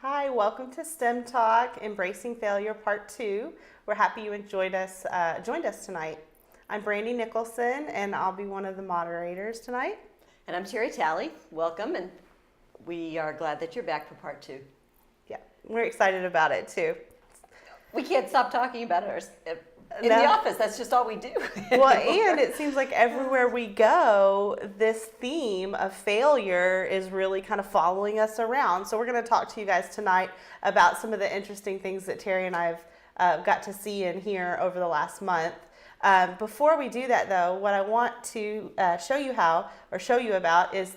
Hi, welcome to STEM Talk, Embracing Failure Part 2. We're happy you joined us tonight. I'm Brandi Nicholson, and I'll be one of the moderators tonight. And I'm Terry Talley. Welcome, and we are glad that you're back for Part 2. Yeah, we're excited about it too. We can't stop talking about it in the office. That's just all we do. Well, and it seems like everywhere we go, this theme of failure is really kind of following us around. So we're going to talk to you guys tonight about some of the interesting things that Terry and I have got to see and hear over the last month. Before we do that, though, what I want to show you about is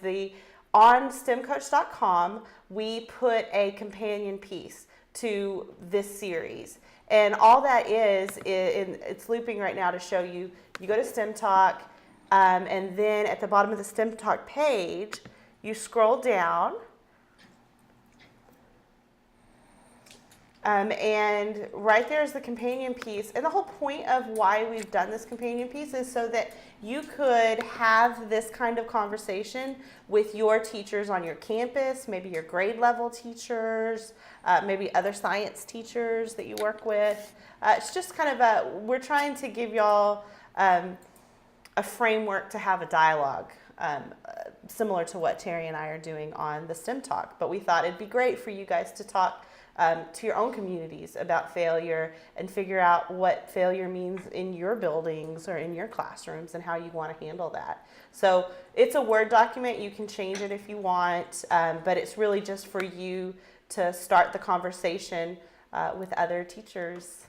on STEMcoach.com, we put a companion piece to this series. And all that is it's looping right now to show you. You go to STEMtalk, and then at the bottom of the STEMtalk page, you scroll down. And right there is the companion piece. And the whole point of why we've done this companion piece is so that you could have this kind of conversation with your teachers on your campus, maybe your grade level teachers, maybe other science teachers that you work with. It's just kind of we're trying to give y'all a framework to have a dialogue similar to what Terry and I are doing on the STEM Talk. But we thought it'd be great for you guys to talk to your own communities about failure and figure out what failure means in your buildings or in your classrooms and how you want to handle that. So it's a Word document. You can change it if you want, but it's really just for you to start the conversation with other teachers.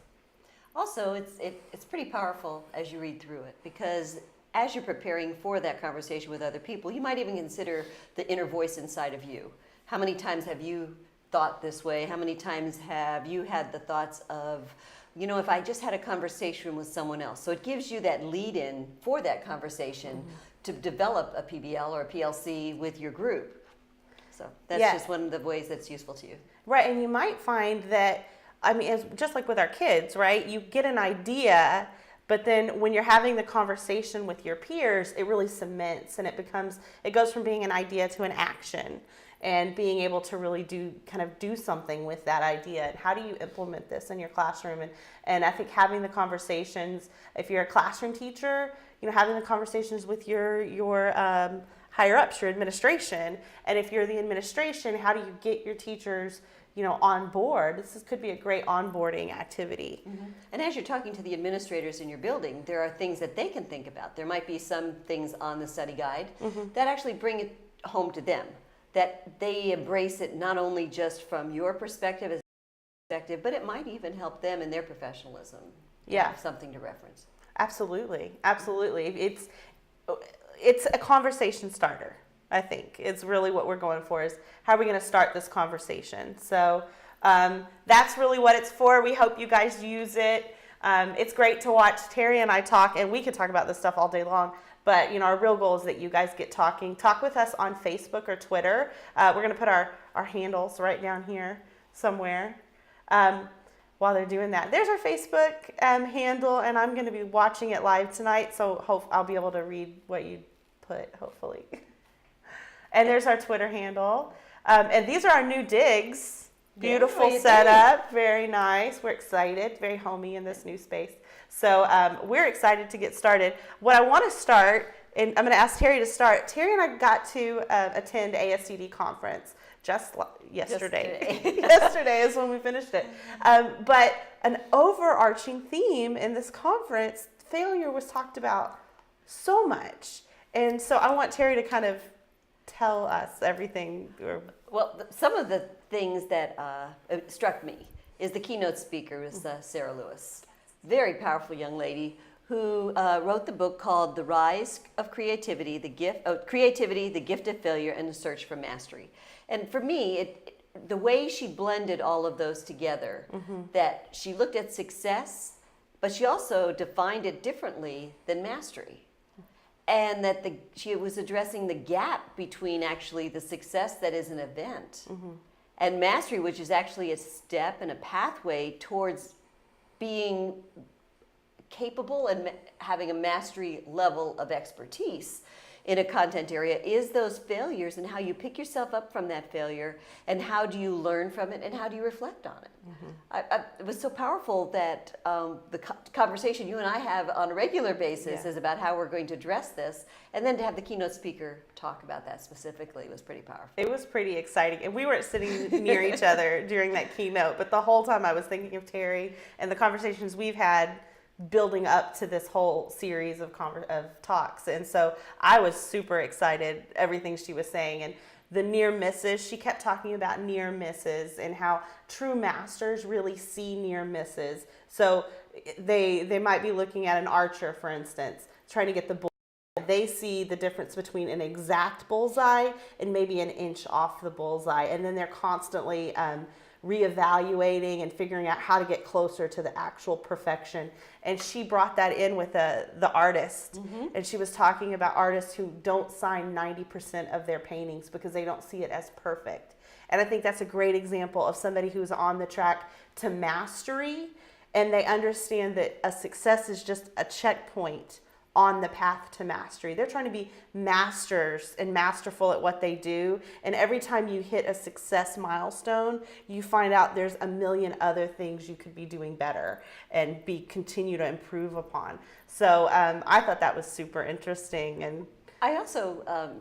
Also, it's pretty powerful as you read through it, because as you're preparing for that conversation with other people, you might even consider the inner voice inside of you. How many times have you thought this way? How many times have you had the thoughts of, if I just had a conversation with someone else? So it gives you that lead in for that conversation to develop a PBL or a PLC with your group. So that's just one of the ways that's useful to you. Right, and you might find that, just like with our kids, right? You get an idea, but then when you're having the conversation with your peers, it really cements and it goes from being an idea to an action. And being able to really do something with that idea. And how do you implement this in your classroom? And I think having the conversations, if you're a classroom teacher, having the conversations with your higher ups, your administration. And if you're the administration, how do you get your teachers on board? This could be a great onboarding activity. Mm-hmm. And as you're talking to the administrators in your building, there are things that they can think about. There might be some things on the study guide that actually bring it home to them, that they embrace it not only just from your perspective, but it might even help them in their professionalism. Yeah, have something to reference. Absolutely. It's a conversation starter. I think it's really what we're going for, is how are we going to start this conversation? So that's really what it's for. We hope you guys use it. It's great to watch Terry and I talk, and we could talk about this stuff all day long. But our real goal is that you guys get talking. Talk with us on Facebook or Twitter. We're going to put our handles right down here somewhere while they're doing that. There's our Facebook handle, and I'm going to be watching it live tonight, so I'll be able to read what you put, hopefully. And there's our Twitter handle. And these are our new digs. Beautiful setup. Very nice. We're excited. Very homey in this new space. So we're excited to get started. What I want to start, and I'm going to ask Terry to start. Terry and I got to attend ASCD conference just yesterday. Yesterday is when we finished it. But an overarching theme in this conference, failure was talked about so much. And so I want Terry to kind of tell us everything. Well, some of the things that struck me is the keynote speaker was Sarah Lewis. Very powerful young lady who wrote the book called The Rise of Creativity, the Gift of Failure, and the Search for Mastery. And for me, the way she blended all of those together, that she looked at success, but she also defined it differently than mastery. And that she was addressing the gap between actually the success that is an event and mastery, which is actually a step and a pathway towards being capable and having a mastery level of expertise in a content area is those failures and how you pick yourself up from that failure and how do you learn from it and how do you reflect on it. It was so powerful that the conversation you and I have on a regular basis is about how we're going to address this, and then to have the keynote speaker talk about that specifically was pretty powerful. It was pretty exciting, and we weren't sitting near each other during that keynote, but the whole time I was thinking of Terry and the conversations we've had building up to this whole series of talks. And so I was super excited, everything she was saying. And the near misses, she kept talking about near misses and how true masters really see near misses. So they might be looking at an archer, for instance, trying to get the bull. They see the difference between an exact bullseye and maybe an inch off the bullseye. And then they're constantly reevaluating and figuring out how to get closer to the actual perfection. And she brought that in with the artist. And she was talking about artists who don't sign 90% of their paintings because they don't see it as perfect. And I think that's a great example of somebody who's on the track to mastery, and they understand that a success is just a checkpoint on the path to mastery. They're trying to be masters and masterful at what they do. And every time you hit a success milestone, you find out there's a million other things you could be doing better and continue to improve upon. So I thought that was super interesting. And I also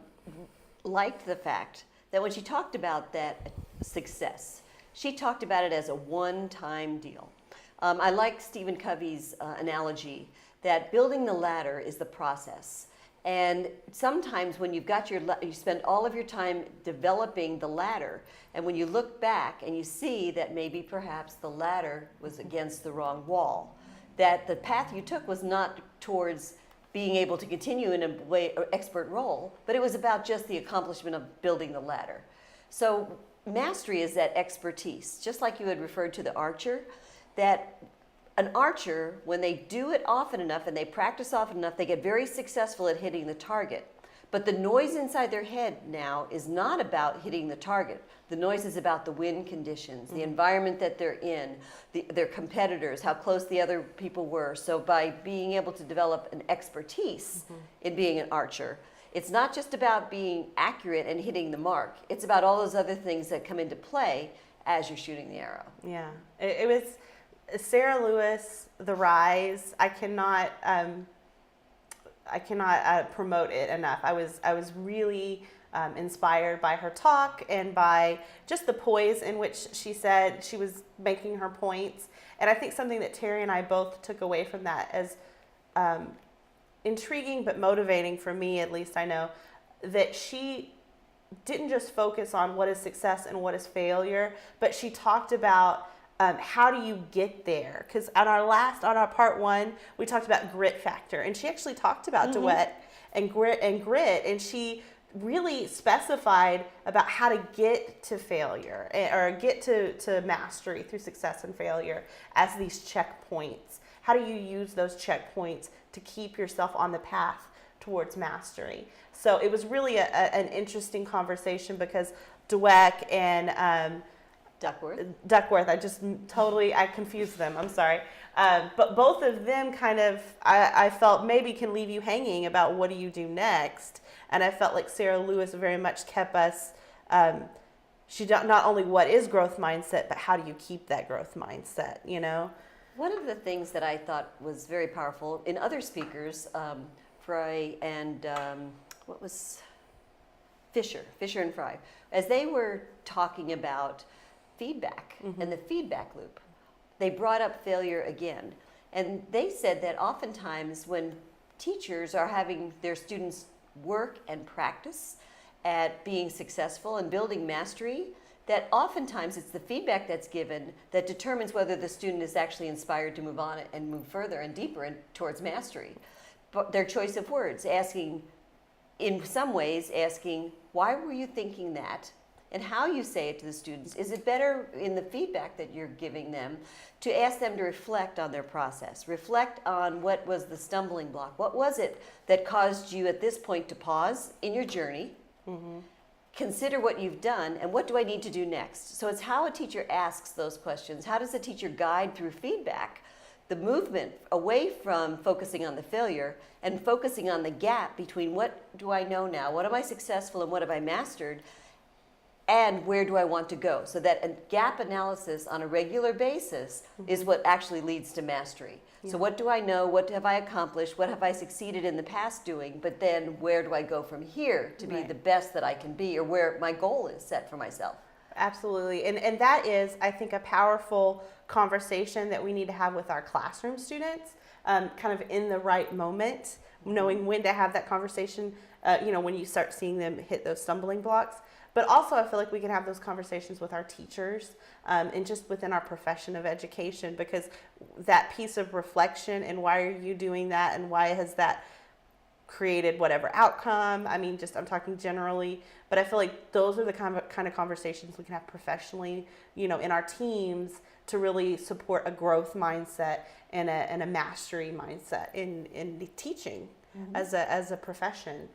liked the fact that when she talked about that success, she talked about it as a one-time deal. I like Stephen Covey's analogy that building the ladder is the process. And sometimes when you've got you spend all of your time developing the ladder, and when you look back and you see that maybe perhaps the ladder was against the wrong wall, that the path you took was not towards being able to continue in a way or expert role, but it was about just the accomplishment of building the ladder. So mastery is that expertise, just like you had referred to the archer, that an archer, when they do it often enough and they practice often enough, they get very successful at hitting the target. But the noise inside their head now is not about hitting the target. The noise is about the wind conditions, the environment that they're in, their competitors, how close the other people were. So by being able to develop an expertise in being an archer, it's not just about being accurate and hitting the mark. It's about all those other things that come into play as you're shooting the arrow. yeah, it was Sarah Lewis, The Rise. I cannot promote it enough. I was really inspired by her talk and by just the poise in which she said she was making her points. And I think something that Terry and I both took away from that as intriguing but motivating for me, at least I know, that she didn't just focus on what is success and what is failure, but she talked about how do you get there? Because on our part one, we talked about grit factor, and she actually talked about duet and grit, and she really specified about how to get to failure or get to mastery through success and failure as these checkpoints. How do you use those checkpoints to keep yourself on the path towards mastery? So it was really an interesting conversation because Dweck and Duckworth, I confused them, I'm sorry. But both of them kind of, I felt maybe can leave you hanging about what do you do next. And I felt like Sarah Lewis very much kept us, she not only what is growth mindset, but how do you keep that growth mindset, you know? One of the things that I thought was very powerful in other speakers, Fry and what was Fisher and Fry, as they were talking about feedback and the feedback loop, they brought up failure again. And they said that oftentimes when teachers are having their students work and practice at being successful and building mastery, that oftentimes it's the feedback that's given that determines whether the student is actually inspired to move on and move further and deeper towards mastery. But their choice of words, in some ways asking, why were you thinking that? And how you say it to the students. Is it better in the feedback that you're giving them to ask them to reflect on their process, reflect on what was the stumbling block, what was it that caused you at this point to pause in your journey, consider what you've done, and what do I need to do next? So it's how a teacher asks those questions. How does a teacher guide through feedback the movement away from focusing on the failure and focusing on the gap between what do I know now, what am I successful and what have I mastered, and where do I want to go? So that a gap analysis on a regular basis is what actually leads to mastery. Yeah. So what do I know? What have I accomplished? What have I succeeded in the past doing? But then where do I go from here to be the best that I can be, or where my goal is set for myself? Absolutely. And that is, I think, a powerful conversation that we need to have with our classroom students, kind of in the right moment, knowing when to have that conversation, when you start seeing them hit those stumbling blocks. But also, I feel like we can have those conversations with our teachers and just within our profession of education, because that piece of reflection and why are you doing that and why has that created whatever outcome. I mean, I'm talking generally, but I feel like those are the kind of conversations we can have professionally, in our teams to really support a growth mindset and a mastery mindset in the teaching as a profession.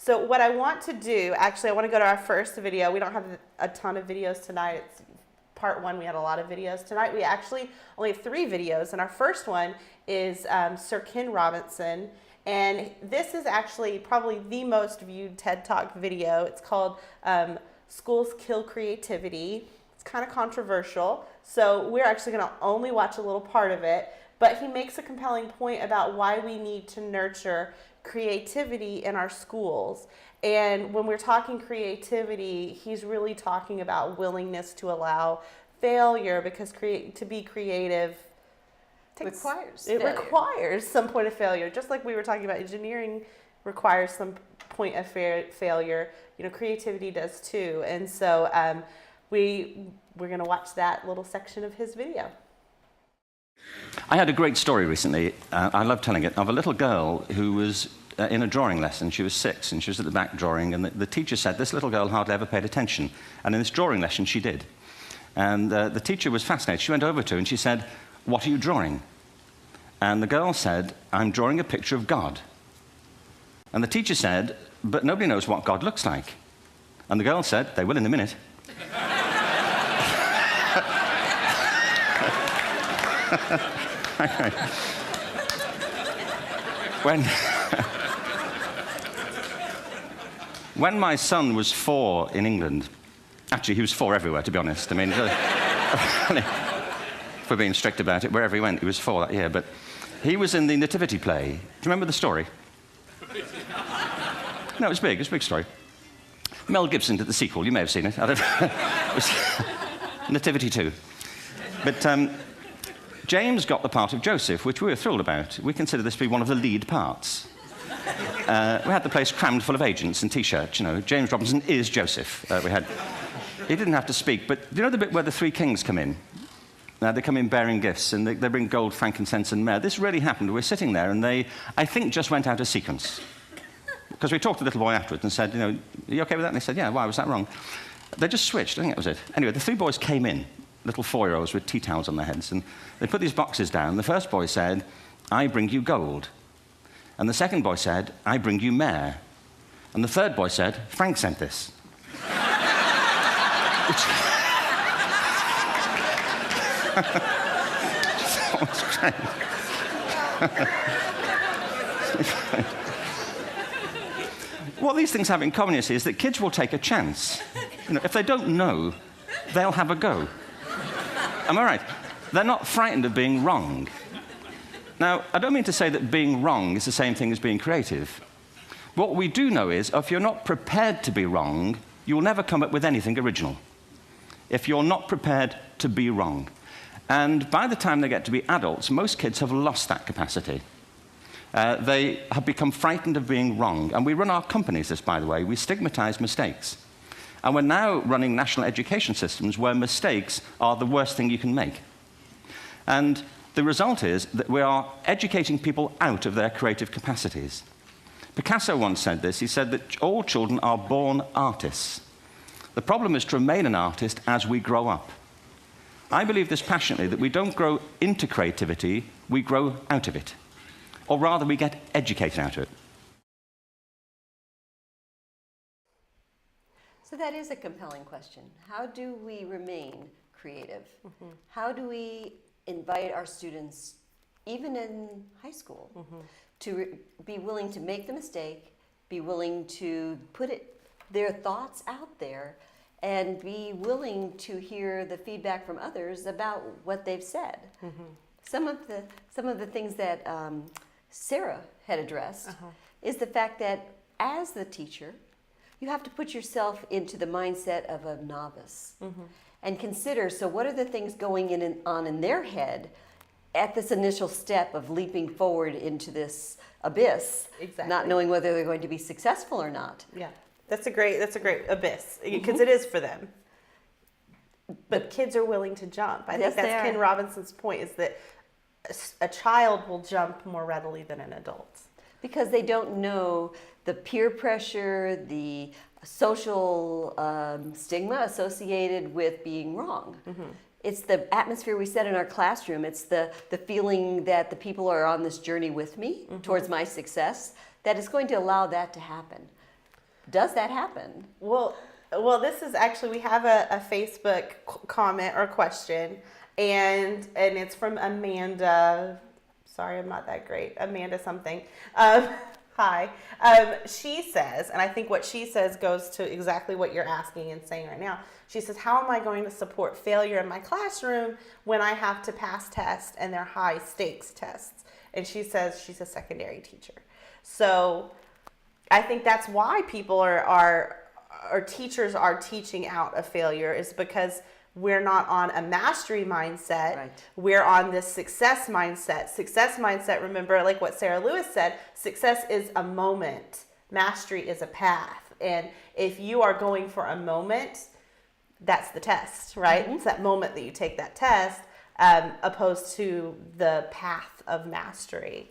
So what I want to do, actually, I want to go to our first video. We don't have a ton of videos tonight. It's part one. We had a lot of videos. Tonight we actually only have 3 videos, and our first one is Sir Ken Robinson. And this is actually probably the most viewed TED Talk video. It's called Schools Kill Creativity. It's kind of controversial, so we're actually going to only watch a little part of it. But he makes a compelling point about why we need to nurture creativity in our schools. And when we're talking creativity, he's really talking about willingness to allow failure, because to be creative requires some point of failure. Just like we were talking about, engineering requires some point of failure. Creativity does too. And so we're going to watch that little section of his video. I had a great story recently, I love telling it, of a little girl who was in a drawing lesson. She was 6 and she was at the back drawing, and the teacher said this little girl hardly ever paid attention. And in this drawing lesson she did. And the teacher was fascinated. She went over to her and she said, "What are you drawing?" And the girl said, "I'm drawing a picture of God." And the teacher said, "But nobody knows what God looks like." And the girl said, "They will in a minute." When my son was 4 in England, actually he was 4 everywhere, to be honest. I mean, if we're being strict about it, wherever he went, he was 4 that year. But he was in the Nativity play. Do you remember the story? No, it was big. It was a big story. Mel Gibson did the sequel. You may have seen it. I don't know. It was Nativity 2. But James got the part of Joseph, which we were thrilled about. We consider this to be one of the lead parts. We had the place crammed full of agents and T-shirts. James Robinson is Joseph. He didn't have to speak, but do you know the bit where the 3 kings come in? They come in bearing gifts, and they bring gold, frankincense, and myrrh. This really happened. We're sitting there, and they, I think, just went out of sequence. Because we talked to the little boy afterwards and said, "Are you okay with that?" And they said, "Yeah, why was that wrong?" They just switched. I think that was it. Anyway, the 3 boys came in, little 4-year-olds with tea towels on their heads, and they put these boxes down. The first boy said, "I bring you gold." And the second boy said, "I bring you myrrh." And the third boy said, "Frank sent this." What these things have in common, you see, is that kids will take a chance. If they don't know, they'll have a go. Am I right? They're not frightened of being wrong. Now, I don't mean to say that being wrong is the same thing as being creative. What we do know is, if you're not prepared to be wrong, you'll never come up with anything original. If you're not prepared to be wrong. And by the time they get to be adults, most kids have lost that capacity. They have become frightened of being wrong. And we run our companies this, by the way. We stigmatize mistakes. And we're now running national education systems where mistakes are the worst thing you can make. And the result is that we are educating people out of their creative capacities. Picasso once said this. He said that all children are born artists. The problem is to remain an artist as we grow up. I believe this passionately, that we don't grow into creativity, we grow out of it. Or rather, we get educated out of it. So that is a compelling question. How do we remain creative? How do we invite our students, even in high school, to be willing to make the mistake, be willing to put their thoughts out there, and be willing to hear the feedback from others about what they've said. Some of the things that Sarah had addressed is the fact that as the teacher, you have to put yourself into the mindset of a novice and consider, so what are the things going on in their head at this initial step of leaping forward into this abyss, not knowing whether they're going to be successful or not. Yeah, that's a great abyss, because it is for them. But kids are willing to jump. I think that's Ken Robinson's point, is that a child will jump more readily than an adult. Because they don't know the peer pressure, the social stigma associated with being wrong. It's the atmosphere we set in our classroom. It's the feeling that the people are on this journey with me towards my success that is going to allow that to happen. Does that happen? Well, this is actually, we have a Facebook comment or question, and it's from Amanda. Sorry, I'm not that great. Amanda something. Hi. She says, and I think what she says goes to exactly what you're asking and saying right now. She says, how am I going to support failure in my classroom when I have to pass tests and they're high stakes tests? And she says she's a secondary teacher. So I think that's why people or teachers are teaching out of failure, is because we're not on a mastery mindset. Right. We're on this success mindset. Success mindset, remember, like what Sarah Lewis said, success is a moment. Mastery is a path. And if you are going for a moment, that's the test, right? It's that moment that you take that test, opposed to the path of mastery.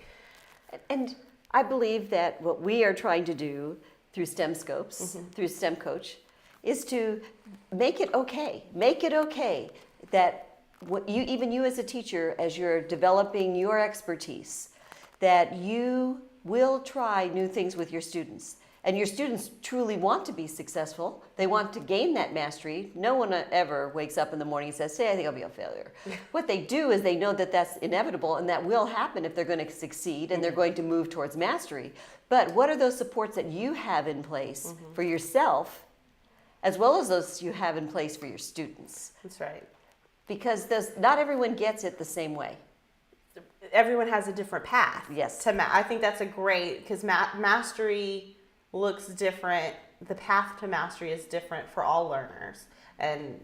And I believe that what we are trying to do through STEM Scopes, through STEM Coach, is to make it okay. Make it okay that even you as a teacher, as you're developing your expertise, that you will try new things with your students. And your students truly want to be successful. They want to gain that mastery. No one ever wakes up in the morning and says, "Say, I think I'll be a failure." What they do is they know that that's inevitable and that will happen if they're going to succeed and they're going to move towards mastery. But what are those supports that you have in place for yourself, as well as those you have in place for your students? That's right. Because not everyone gets it the same way. Everyone has a different path. Yes. I think that's a great, because mastery looks different. The path to mastery is different for all learners, and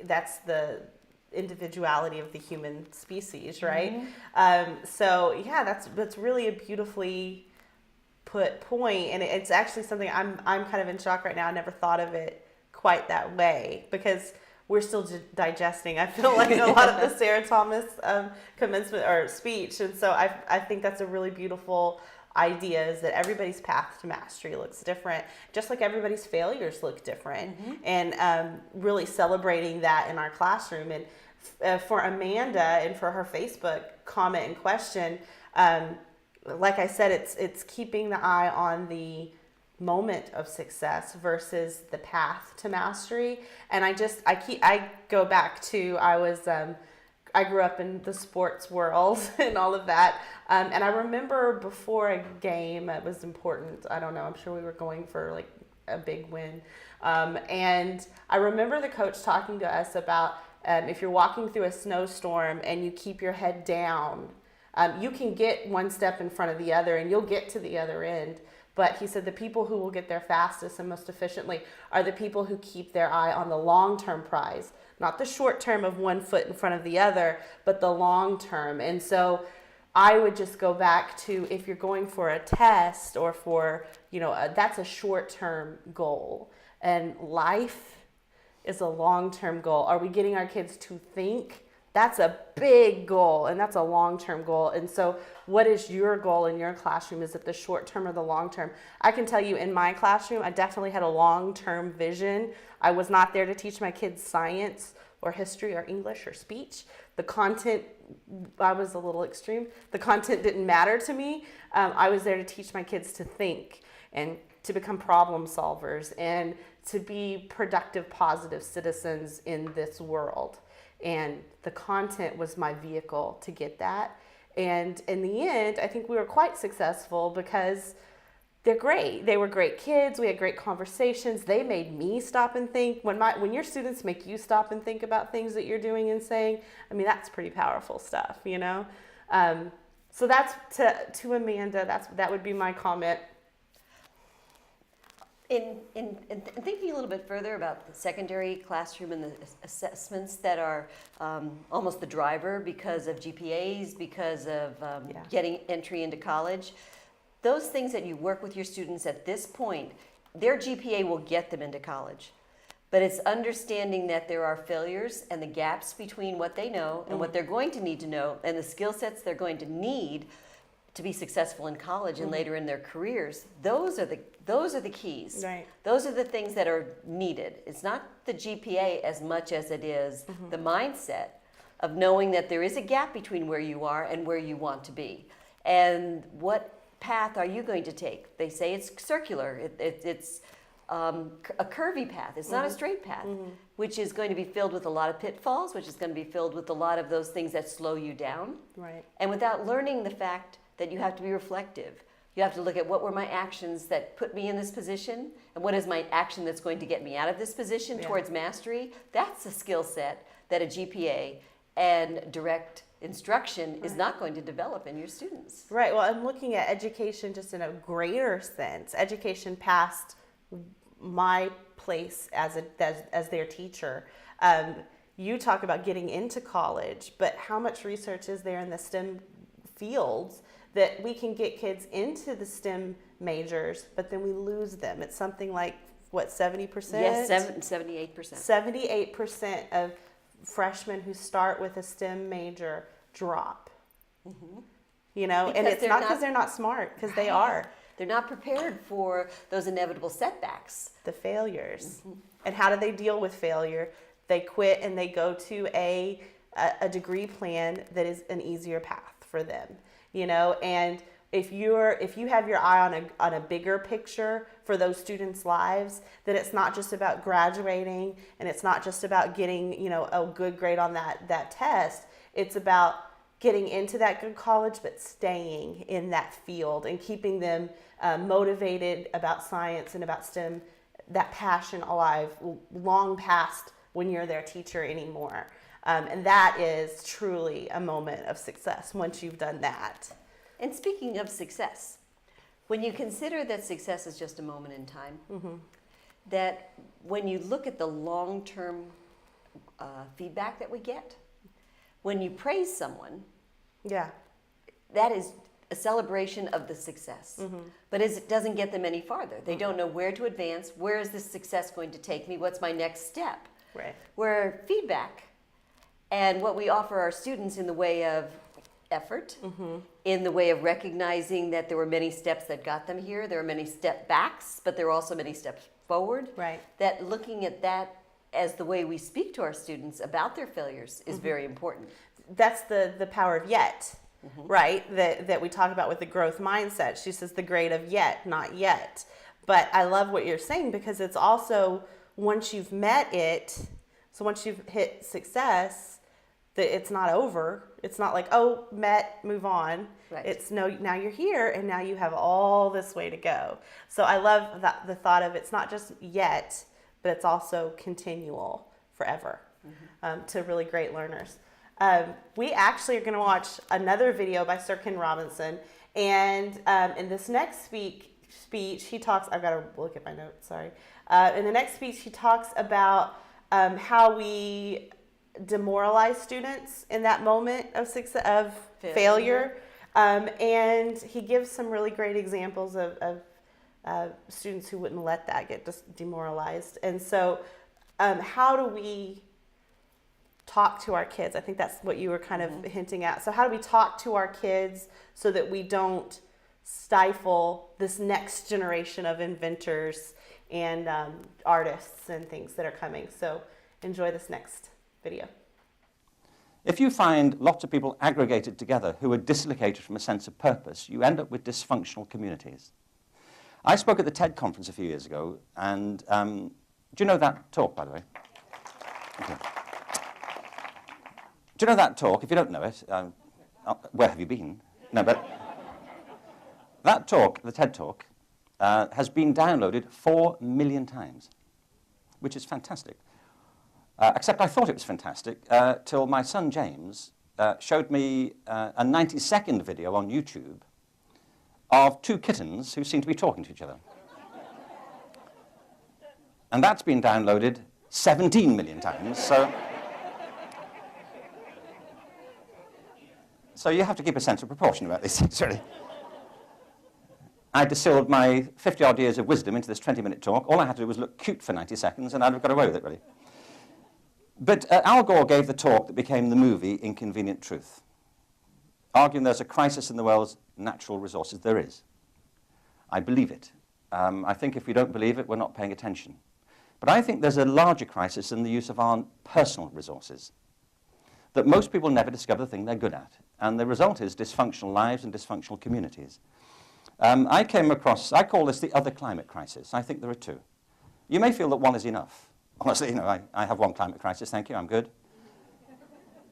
that's the individuality of the human species, right? So yeah, that's really a beautifully put point, and it's actually something I'm kind of in shock right now. I never thought of it quite that way, because we're still digesting, I feel like, a lot of the Sarah Thomas commencement or speech, and so I think that's a really beautiful idea, is that everybody's path to mastery looks different, just like everybody's failures look different, and really celebrating that in our classroom. And for Amanda and for her Facebook comment and question, like I said, it's keeping the eye on the moment of success versus the path to mastery. And I go back to, I grew up in the sports world and all of that. And I remember before a game, it was important. I don't know, I'm sure we were going for like a big win. And I remember the coach talking to us about if you're walking through a snowstorm and you keep your head down, you can get one step in front of the other and you'll get to the other end. But he said the people who will get there fastest and most efficiently are the people who keep their eye on the long-term prize, not the short term of one foot in front of the other, but the long term. And so I would just go back to, if you're going for a test or for, that's a short-term goal. And life is a long-term goal. Are we getting our kids to think? That's a big goal, and that's a long-term goal. And so what is your goal in your classroom? Is it the short term or the long term? I can tell you, in my classroom, I definitely had a long-term vision. I was not there to teach my kids science or history or English or speech. The content, I was a little extreme. The content didn't matter to me. I was there to teach my kids to think and to become problem solvers and to be productive, positive citizens in this world. and the content was my vehicle to get that. And in the end, I think we were quite successful because they're great. They were great kids. We had great conversations. They made me stop and think. When your students make you stop and think about things that you're doing and saying, I mean, that's pretty powerful stuff, you know? So that's to Amanda, that would be my comment. In thinking a little bit further about the secondary classroom and the assessments that are almost the driver because of GPAs, because of getting entry into college, those things that you work with your students at this point, their GPA will get them into college. But it's understanding that there are failures and the gaps between what they know and what they're going to need to know and the skill sets they're going to need to be successful in college and later in their careers. Those are the keys. Right. Those are the things that are needed. It's not the GPA as much as it is the mindset of knowing that there is a gap between where you are and where you want to be. And what path are you going to take? They say it's circular. It's a curvy path. It's not a straight path, which is going to be filled with a lot of pitfalls, which is going to be filled with a lot of those things that slow you down. Right. And without learning the fact that you have to be reflective. You have to look at what were my actions that put me in this position and what is my action that's going to get me out of this position towards mastery. That's a skill set that a GPA and direct instruction is not going to develop in your students. Right. Well, I'm looking at education just in a greater sense. Education past my place as their teacher. You talk about getting into college, but how much research is there in the STEM fields that we can get kids into the STEM majors, but then we lose them? It's something like, what, 70%? Yes, 78%. 78% of freshmen who start with a STEM major drop. You know, Because and it's not because they're not smart, because they are. They're not prepared for those inevitable setbacks. The failures. And how do they deal with failure? They quit and they go to a degree plan that is an easier path for them. You know, and if you have your eye on a bigger picture for those students' lives, that it's not just about graduating and it's not just about getting, you know, a good grade on that test. It's about getting into that good college, but staying in that field and keeping them motivated about science and about STEM, that passion alive long past when you're their teacher anymore. And that is truly a moment of success once you've done that. And speaking of success, when you consider that success is just a moment in time, that when you look at the long-term feedback that we get, when you praise someone, that is a celebration of the success. But it doesn't get them any farther. They don't know where to advance. Where is this success going to take me? What's my next step? Right. Where feedback and what we offer our students in the way of effort, in the way of recognizing that there were many steps that got them here. There are many step backs, but there are also many steps forward. Right. That looking at that as the way we speak to our students about their failures is very important. That's the power of yet, right? That we talk about with the growth mindset. She says the grade of yet, not yet. But I love what you're saying, because it's also once you've met it, so once you've hit success, that it's not over. It's not like, oh, met, move on. Right. It's no, now you're here and now you have all this way to go. So I love the thought of it's not just yet, but it's also continual forever to really great learners. We actually are going to watch another video by Sir Ken Robinson. And in this next speech, he talks, I've got to look at my notes, sorry. In the next speech, he talks about how we demoralize students in that moment of success, of failure. And he gives some really great examples of students who wouldn't let that get demoralized. And so how do we talk to our kids? I think that's what you were kind of hinting at. So how do we talk to our kids so that we don't stifle this next generation of inventors and artists and things that are coming? So enjoy this next video. If you find lots of people aggregated together who are dislocated from a sense of purpose, you end up with dysfunctional communities. I spoke at the TED conference a few years ago, and do you know that talk, by the way? Okay. Do you know that talk? If you don't know it, where have you been? No, but that talk, the TED Talk, has been downloaded 4 million times, which is fantastic. Except I thought it was fantastic till my son James showed me a 90-second video on YouTube of 2 kittens who seem to be talking to each other. And that's been downloaded 17 million times, so you have to keep a sense of proportion about these things, really. I distilled my 50-odd years of wisdom into this 20-minute talk. All I had to do was look cute for 90 seconds, and I'd have got away with it, really. But Al Gore gave the talk that became the movie Inconvenient Truth, arguing there's a crisis in the world's natural resources. There is. I believe it. I think if we don't believe it, we're not paying attention. But I think there's a larger crisis in the use of our personal resources, that most people never discover the thing they're good at. And the result is dysfunctional lives and dysfunctional communities. I call this the other climate crisis. I think there are 2. You may feel that one is enough. Honestly, I have one climate crisis, thank you, I'm good.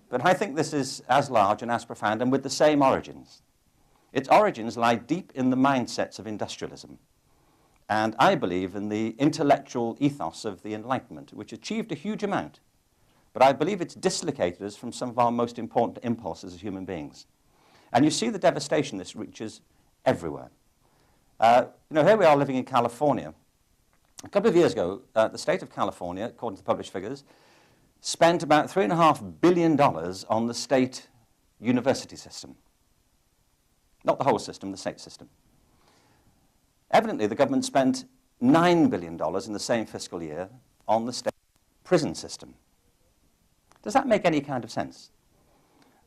But I think this is as large and as profound and with the same origins. Its origins lie deep in the mindsets of industrialism. And I believe in the intellectual ethos of the Enlightenment, which achieved a huge amount. But I believe it's dislocated us from some of our most important impulses as human beings. And you see the devastation this reaches everywhere. Here we are living in California. A couple of years ago, the state of California, according to the published figures, spent about $3.5 billion on the state university system. Not the whole system, the state system. Evidently, the government spent $9 billion in the same fiscal year on the state prison system. Does that make any kind of sense?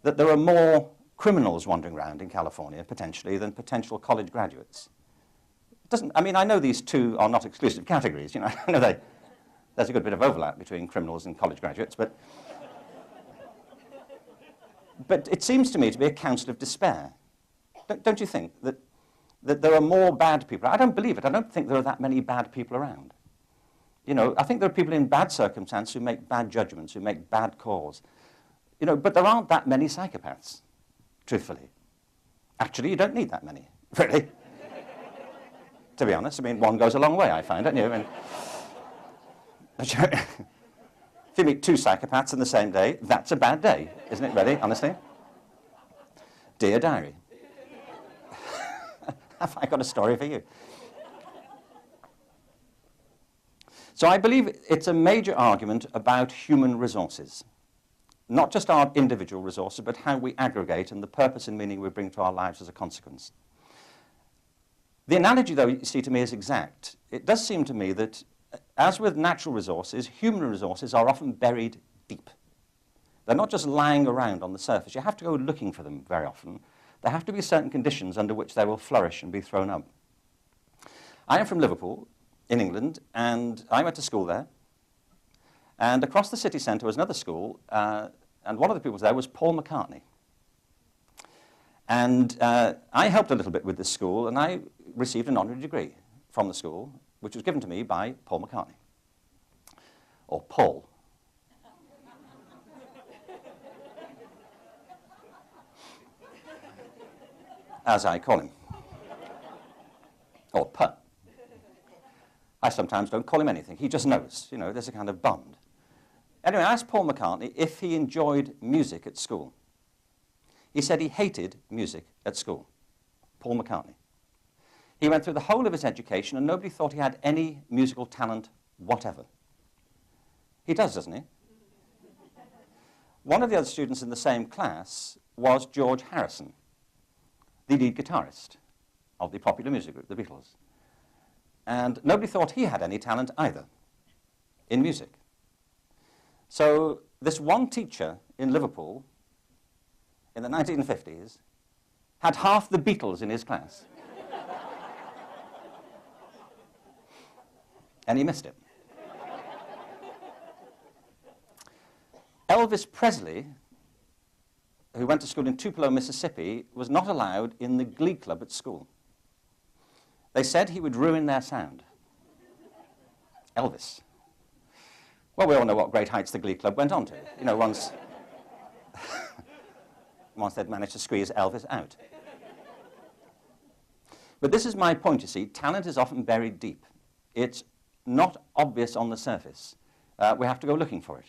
That there are more criminals wandering around in California, potentially, than potential college graduates. I know these 2 are not exclusive categories. I know there's a good bit of overlap between criminals and college graduates, but it seems to me to be a counsel of despair. Don't you think that there are more bad people? I don't believe it. I don't think there are that many bad people around. I think there are people in bad circumstances who make bad judgments, who make bad calls. But there aren't that many psychopaths, truthfully. Actually, you don't need that many, really. To be honest, one goes a long way, I find, don't you? If you meet 2 psychopaths in the same day, that's a bad day, isn't it, really, honestly? Dear Diary, have I got a story for you? So I believe it's a major argument about human resources. Not just our individual resources, but how we aggregate and the purpose and meaning we bring to our lives as a consequence. The analogy, though, you see, to me is exact. It does seem to me that, as with natural resources, human resources are often buried deep. They're not just lying around on the surface. You have to go looking for them very often. There have to be certain conditions under which they will flourish and be thrown up. I am from Liverpool, in England, and I went to school there. And across the city centre was another school, and one of the people there was Paul McCartney. And I helped a little bit with this school, and I received an honorary degree from the school, which was given to me by Paul McCartney. Or Paul. As I call him. Or P. I sometimes don't call him anything. He just knows, there's a kind of bond. Anyway, I asked Paul McCartney if he enjoyed music at school. He said he hated music at school. Paul McCartney. He went through the whole of his education and nobody thought he had any musical talent whatever. He does, doesn't he? One of the other students in the same class was George Harrison, the lead guitarist of the popular music group, the Beatles. And nobody thought he had any talent either in music. So this one teacher in Liverpool in the 1950s had half the Beatles in his class. And he missed it. Elvis Presley, who went to school in Tupelo, Mississippi, was not allowed in the glee club at school. They said he would ruin their sound. Elvis. Well, we all know what great heights the glee club went on to. Once... once they'd managed to squeeze Elvis out. But this is my point, you see. Talent is often buried deep. It's not obvious on the surface. We have to go looking for it.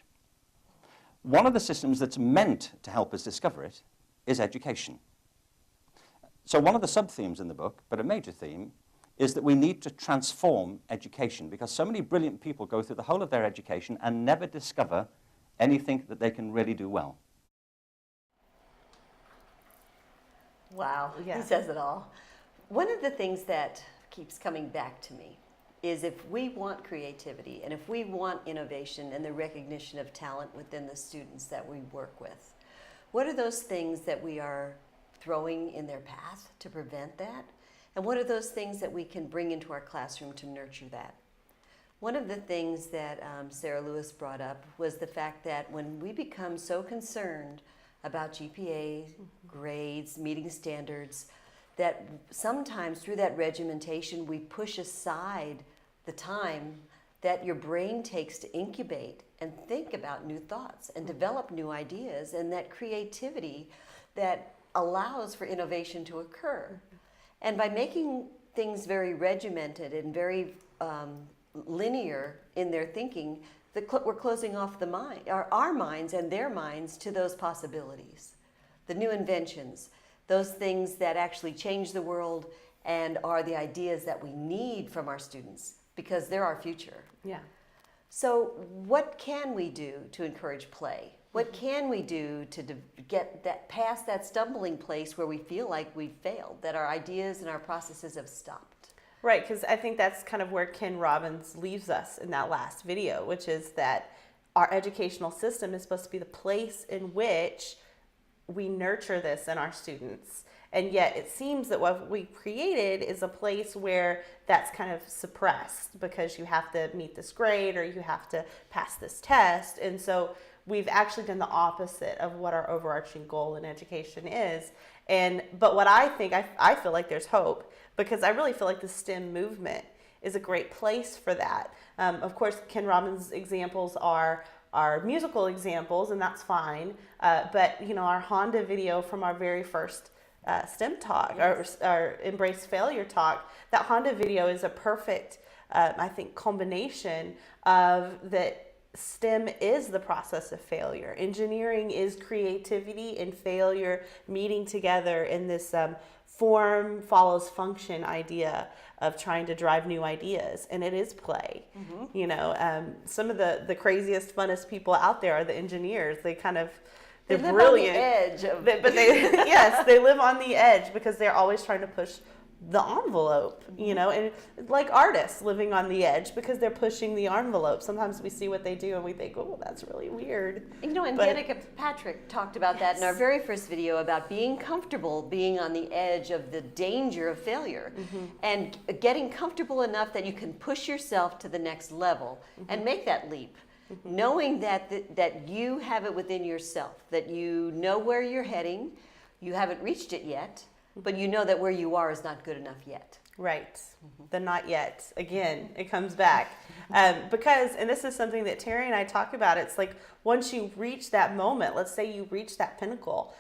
One of the systems that's meant to help us discover it is education. So one of the sub-themes in the book, but a major theme, is that we need to transform education, because so many brilliant people go through the whole of their education and never discover anything that they can really do well. Wow, Yeah. he says it all. One of the things that keeps coming back to me is if we want creativity and if we want innovation and the recognition of talent within the students that we work with, what are those things that we are throwing in their path to prevent that? And what are those things that we can bring into our classroom to nurture that? One of the things that Sarah Lewis brought up was the fact that when we become so concerned about GPA, grades, meeting standards, that sometimes through that regimentation we push aside the time that your brain takes to incubate and think about new thoughts and develop new ideas, and that creativity that allows for innovation to occur. And by making things very regimented and very linear in their thinking, we're closing off our minds and their minds to those possibilities, the new inventions, those things that actually change the world and are the ideas that we need from our students, because they're our future. Yeah. So what can we do to encourage play? What can we do to get that past that stumbling place where we feel like we've failed, that our ideas and our processes have stopped? Right, because I think that's kind of where Ken Robbins leaves us in that last video, which is that our educational system is supposed to be the place in which we nurture this in our students. And yet it seems that what we created is a place where that's kind of suppressed because you have to meet this grade or you have to pass this test. And so we've actually done the opposite of what our overarching goal in education is. But what I think, I feel like there's hope, because I really feel like the STEM movement is a great place for that. Of course, Ken Robbins' examples are musical examples, and that's fine. But you know, our Honda video from our very first STEMtalk, our Embrace Failure talk, that Honda video is a perfect, I think, combination of that. STEM is the process of failure. Engineering is creativity and failure meeting together in this form follows function idea of trying to drive new ideas, and it is play. Mm-hmm. You know, some of the craziest, funnest people out there are the engineers. They're live brilliant. On the edge of... But they, yes, they live on the edge because they're always trying to push the envelope, you know, and like artists living on the edge because they're pushing the envelope. Sometimes we see what they do and we think, oh, that's really weird. You know, and Danica Patrick talked about that in our very first video about being comfortable being on the edge of the danger of failure, and getting comfortable enough that you can push yourself to the next level and make that leap. Knowing that you have it within yourself, that you know where you're heading, you haven't reached it yet, but you know that where you are is not good enough yet. Right. The not yet. Again, it comes back. Because, and this is something that Terry and I talk about, it's like once you reach that moment, let's say you reach that pinnacle.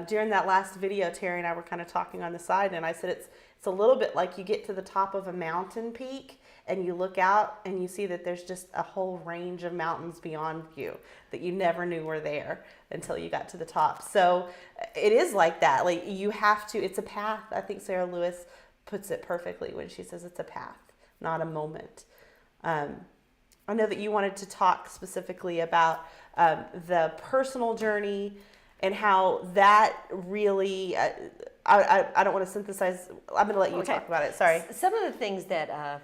During that last video, Terry and I were kind of talking on the side, and I said it's a little bit like you get to the top of a mountain peak and you look out and you see that there's just a whole range of mountains beyond you that you never knew were there until you got to the top. So it is like that. Like you have to, it's a path. I think Sarah Lewis puts it perfectly when she says it's a path, not a moment. I know that you wanted to talk specifically about the personal journey and how that really, I don't want to synthesize, I'm going to let you talk about it, sorry. Some of the things that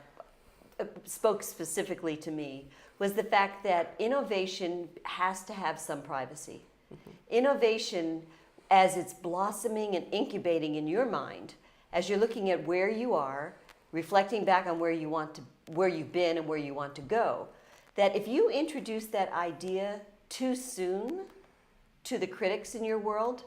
spoke specifically to me was the fact that innovation has to have some privacy. Innovation, as it's blossoming and incubating in your mind, as you're looking at where you are, reflecting back on where you've been and where you want to go, that if you introduce that idea too soon to the critics in your world,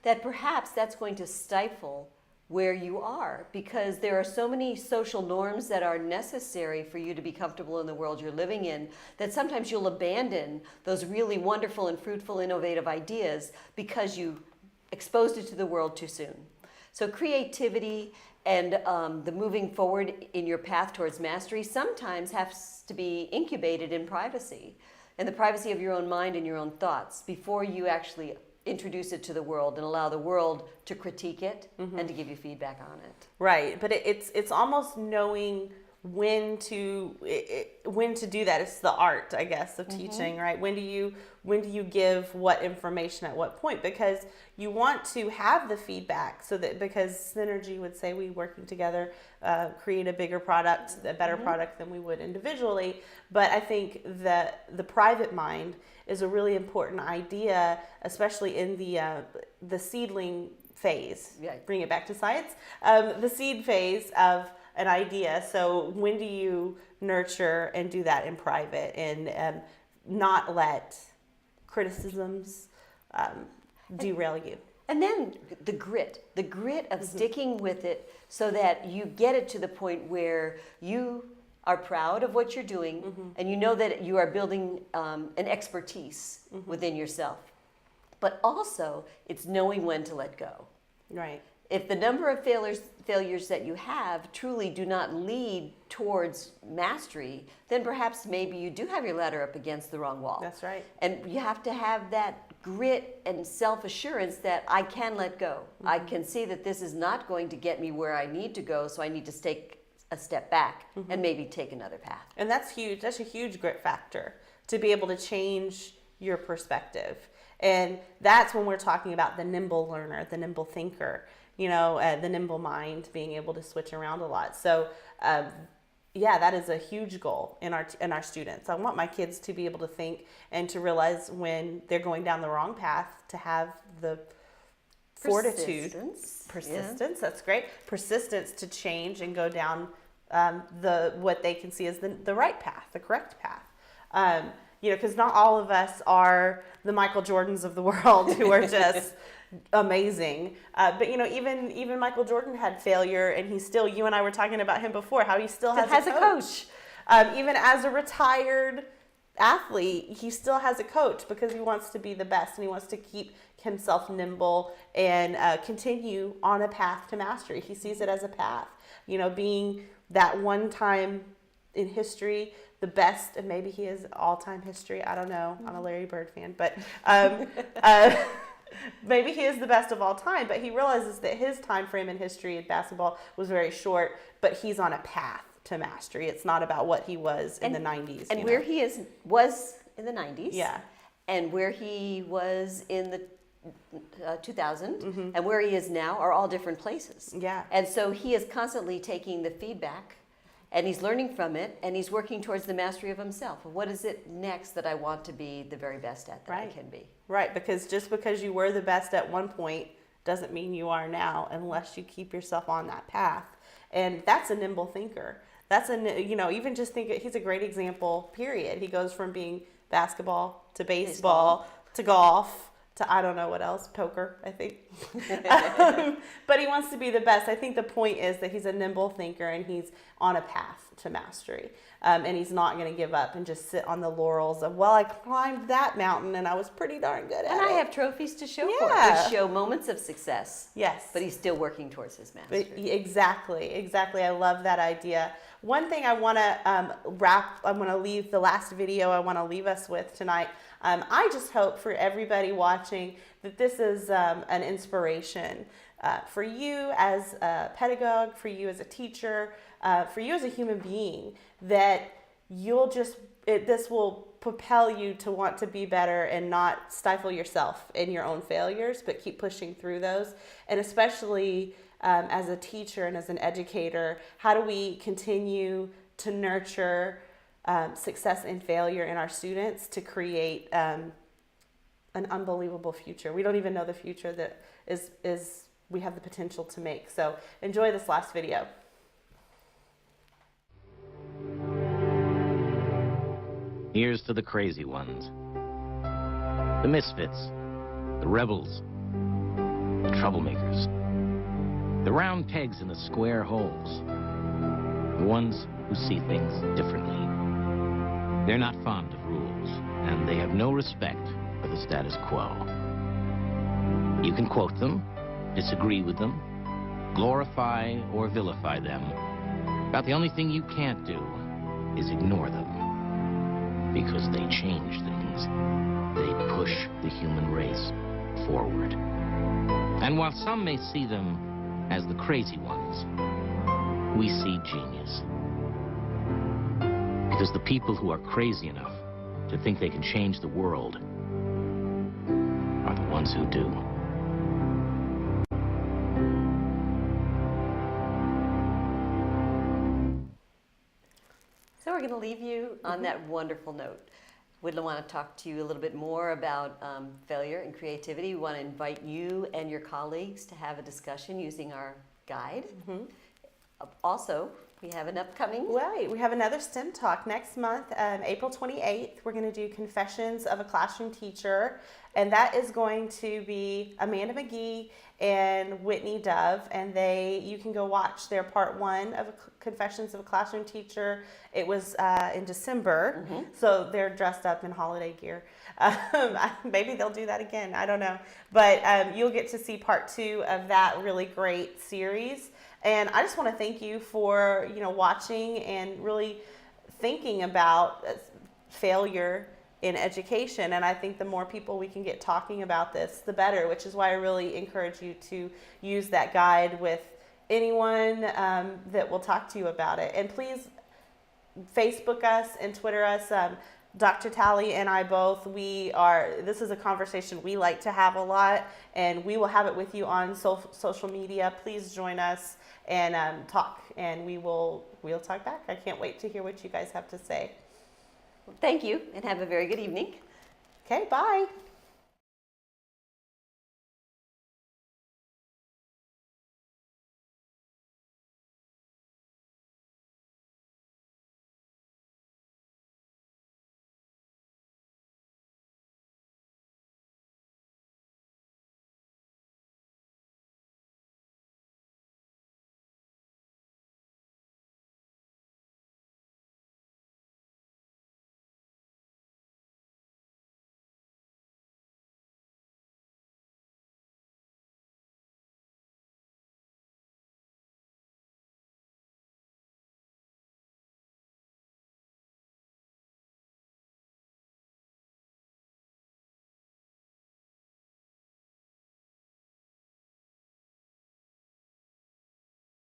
that perhaps that's going to stifle where you are, because there are so many social norms that are necessary for you to be comfortable in the world you're living in, that sometimes you'll abandon those really wonderful and fruitful, innovative ideas because you exposed it to the world too soon. So creativity and the moving forward in your path towards mastery sometimes has to be incubated in privacy, in the privacy of your own mind and your own thoughts, before you actually introduce it to the world and allow the world to critique it and to give you feedback on it. Right, but it's almost knowing when to do that. It's the art, I guess, of teaching, right? When do you give what information at what point? Because you want to have the feedback, so that, because synergy would say we working together create a bigger product, a better product than we would individually. But I think that the private mind is a really important idea, especially in the seedling phase. Yeah. Bring it back to science. The seed phase of an idea. So when do you nurture and do that in private, and not let criticisms derail you? And then the grit of sticking with it, so that you get it to the point where you are proud of what you're doing, and you know that you are building an expertise within yourself. But also, it's knowing when to let go. Right. If the number of failures that you have truly do not lead towards mastery, then perhaps maybe you do have your ladder up against the wrong wall. That's right. And you have to have that grit and self-assurance that I can let go. I can see that this is not going to get me where I need to go, so I need to take a step back and maybe take another path. And that's huge. That's a huge grit factor, to be able to change your perspective. And that's when we're talking about the nimble learner, the nimble thinker, the nimble mind, being able to switch around a lot. So, yeah, that is a huge goal in our students. I want my kids to be able to think and to realize when they're going down the wrong path, to have the fortitude, persistence. That's great. Persistence to change and go down what they can see as the right path, the correct path. Because not all of us are the Michael Jordans of the world who are just amazing. But even Michael Jordan had failure, and he still, you and I were talking about him before, how he still has a coach. Even as a retired athlete, he still has a coach, because he wants to be the best, and he wants to keep himself nimble and continue on a path to mastery. He sees it as a path, being that one time in history, the best, and maybe he is all-time history. I don't know. I'm a Larry Bird fan, but maybe he is the best of all time. But he realizes that his time frame in history in basketball was very short, but he's on a path to mastery. It's not about what he was in the 90s. And where he was in the 90s. Yeah. And where he was in the 2000 and where he is now are all different places. Yeah. And so he is constantly taking the feedback, and he's learning from it, and he's working towards the mastery of himself. What is it next that I want to be the very best at that I can be? Right, because just because you were the best at one point doesn't mean you are now, unless you keep yourself on that path. And that's a nimble thinker. That's even just think, he's a great example, period. He goes from being basketball to baseball to golf to I don't know what else, poker, I think. But he wants to be the best. I think the point is that he's a nimble thinker, and he's on a path to mastery. And he's not going to give up and just sit on the laurels of, well, I climbed that mountain and I was pretty darn good at it. And I have trophies to show for it, which show moments of success. Yes. But he's still working towards his mastery. Exactly. I love that idea. One thing I want to leave the last video I want to leave us with tonight. I just hope for everybody watching that this is an inspiration for you as a pedagogue, for you as a teacher, for you as a human being, that this will propel you to want to be better and not stifle yourself in your own failures, but keep pushing through those. And especially as a teacher and as an educator, how do we continue to nurture success and failure in our students to create an unbelievable future? We don't even know the future that is we have the potential to make. So enjoy this last video. Here's to the crazy ones, the misfits, the rebels, the troublemakers, the round pegs in the square holes, the ones who see things differently. They're not fond of rules, and they have no respect for the status quo. You can quote them, disagree with them, glorify or vilify them. About the only thing you can't do is ignore them. Because they change things. They push the human race forward. And while some may see them as the crazy ones, we see genius. Because the people who are crazy enough to think they can change the world are the ones who do. So we're going to leave you on that wonderful note. We'd want to talk to you a little bit more about failure and creativity. We want to invite you and your colleagues to have a discussion using our guide. Also, we have an upcoming... Right, we have another STEM Talk next month, April 28th. We're going to do Confessions of a Classroom Teacher, and that is going to be Amanda McGee and Whitney Dove, and you can go watch their part 1 of Confessions of a Classroom Teacher. It was in December, so they're dressed up in holiday gear. Maybe they'll do that again, I don't know. But you'll get to see part 2 of that really great series. And I just want to thank you for, watching and really thinking about failure in education. And I think the more people we can get talking about this, the better, which is why I really encourage you to use that guide with anyone that will talk to you about it. And please Facebook us and Twitter us. Dr. Talley and I both, this is a conversation we like to have a lot, and we will have it with you on social media. Please join us and talk, and we'll talk back. I can't wait to hear what you guys have to say. Thank you, and have a very good evening. Okay, bye.